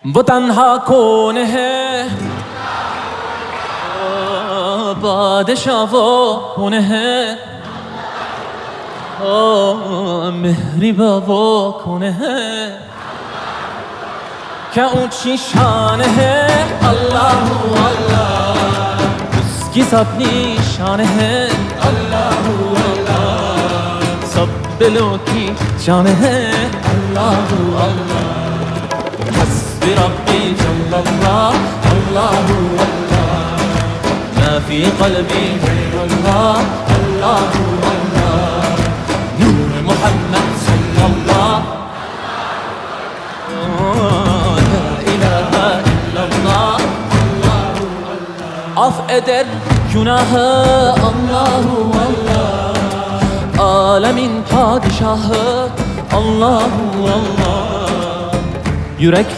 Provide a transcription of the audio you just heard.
वो तन्हा कौन है, बादशाह वो कौन है, मेहरिबा वो कौन है, क्या ऊंची शान है। अल्लाह अल्लाह, उसकी सब निशान है। अल्लाह अल्लाह, सब दिलों की जान है। अल्लाह अल्लाह, हस्बी रब्बी जल्लल्लाह। अल्लाह अल्लाह, मा फी क़ल्बी गैरुल्लाह। अल्लाह अल्लाह, नूर मुहम्मद सल्लल्लाह। Af eder günahı Allahu Allah, alemin padişahı Allahu Allah. Yürekler